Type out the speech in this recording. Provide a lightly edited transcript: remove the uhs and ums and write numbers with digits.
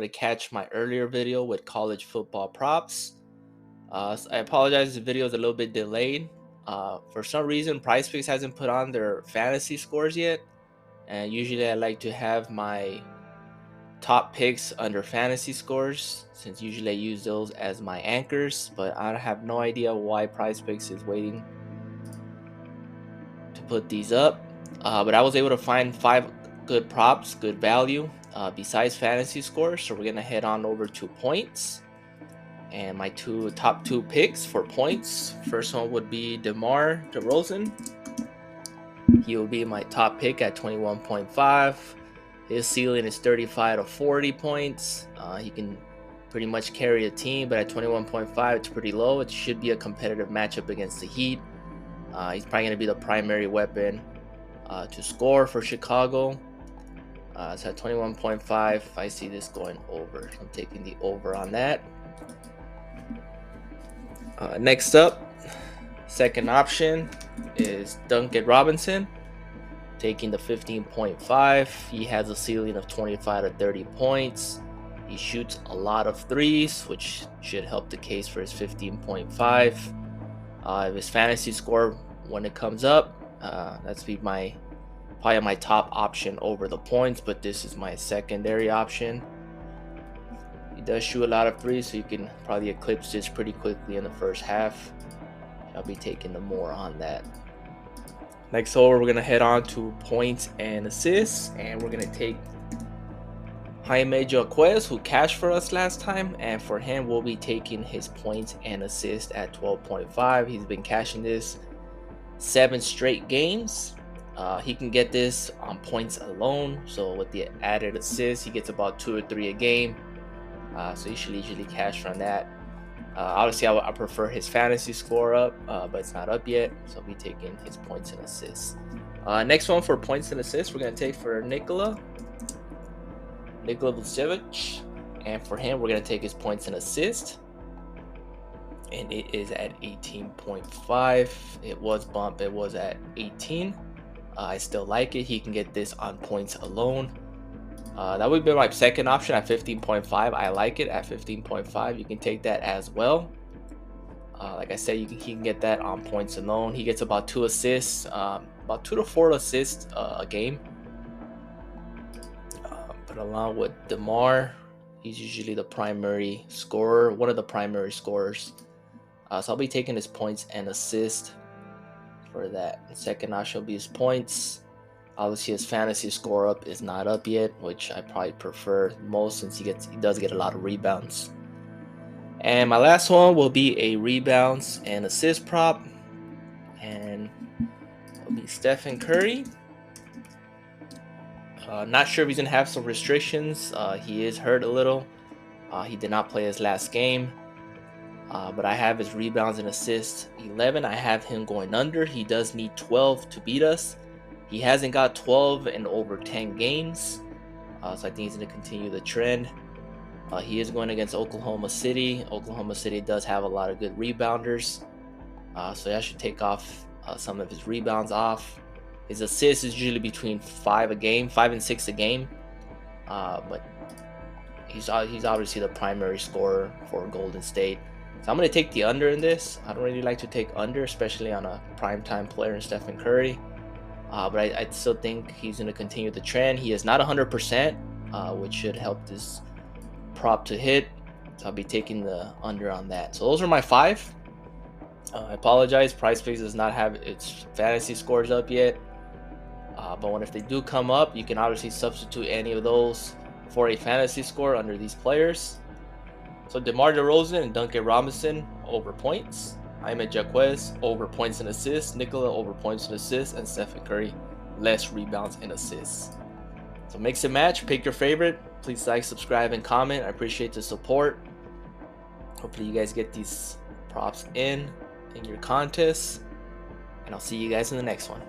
to catch my earlier video with college football props. So I apologize, the video is a little bit delayed. For some reason, PrizePicks hasn't put on their fantasy scores yet, and usually I like to have my top picks under fantasy scores, since usually I use those as my anchors. But I have no idea why PrizePicks is waiting to put these up. But I was able to find 5 good props, good value, besides fantasy scores. So we're gonna head on over to points, and my top two picks for points. First one would be DeMar DeRozan. He will be my top pick at 21.5. His ceiling is 35 to 40 points. He can pretty much carry a team, but at 21.5, it's pretty low. It should be a competitive matchup against the Heat. He's probably going to be the primary weapon to score for Chicago. So at 21.5, I see this going over. I'm taking the over on that. Next up, second option is Duncan Robinson, taking the 15.5. He has a ceiling of 25 to 30 points. He shoots a lot of threes, which should help the case for his 15.5. His fantasy score when it comes up, that's be probably my top option over the points, but this is my secondary option. He does shoot a lot of threes, so you can probably eclipse this pretty quickly in the first half. I'll be taking the more on that. Next over, we're going to head on to points and assists, and we're going to take Jaime Jaquez, who cashed for us last time, and for him, we'll be taking his points and assists at 12.5. He's been cashing this 7 straight games. He can get this on points alone, so with the added assists, he gets about 2 or 3 a game. So you should easily cash from that. Obviously, I prefer his fantasy score up, but it's not up yet, so I'll be taking his points and assists. Next one for points and assists, we're going to take for Nikola Vucevic, and for him, we're going to take his points and assists, and it is at 18.5. It was bumped, it was at 18. I still like it. He can get this on points alone. That would be my second option at 15.5. I like it at 15.5. You can take that as well. Like I said, he can get that on points alone. He gets about 2 assists, about 2 to 4 assists a game. But along with DeMar, he's usually the primary scorer, one of the primary scorers. So I'll be taking his points and assists for that. The second option will be his points. Obviously, his fantasy score up is not up yet, which I probably prefer most since he does get a lot of rebounds. And my last one will be a rebounds and assist prop, and it'll be Stephen Curry. Not sure if he's gonna have some restrictions. He is hurt a little. He did not play his last game. But I have his rebounds and assists 11. I have him going under. He does need 12 to beat us. He hasn't got 12 in over 10 games, so I think he's going to continue the trend. He is going against Oklahoma City. Oklahoma City does have a lot of good rebounders, so I should take off some of his rebounds off. His assists is usually between 5 and 6 a game, but he's obviously the primary scorer for Golden State. So I'm going to take the under in this. I don't really like to take under, especially on a primetime player in Stephen Curry. But I still think he's going to continue the trend. He is not 100%, which should help this prop to hit. So I'll be taking the under on that. So those are my 5. I apologize. PrizePicks does not have its fantasy scores up yet. But if they do come up, you can obviously substitute any of those for a fantasy score under these players. So DeMar DeRozan and Duncan Robinson over points. Jaime Jaquez over points and assists. Nikola over points and assists. And Stephen Curry less rebounds and assists. So mix and match. Pick your favorite. Please like, subscribe, and comment. I appreciate the support. Hopefully you guys get these props in your contests. And I'll see you guys in the next one.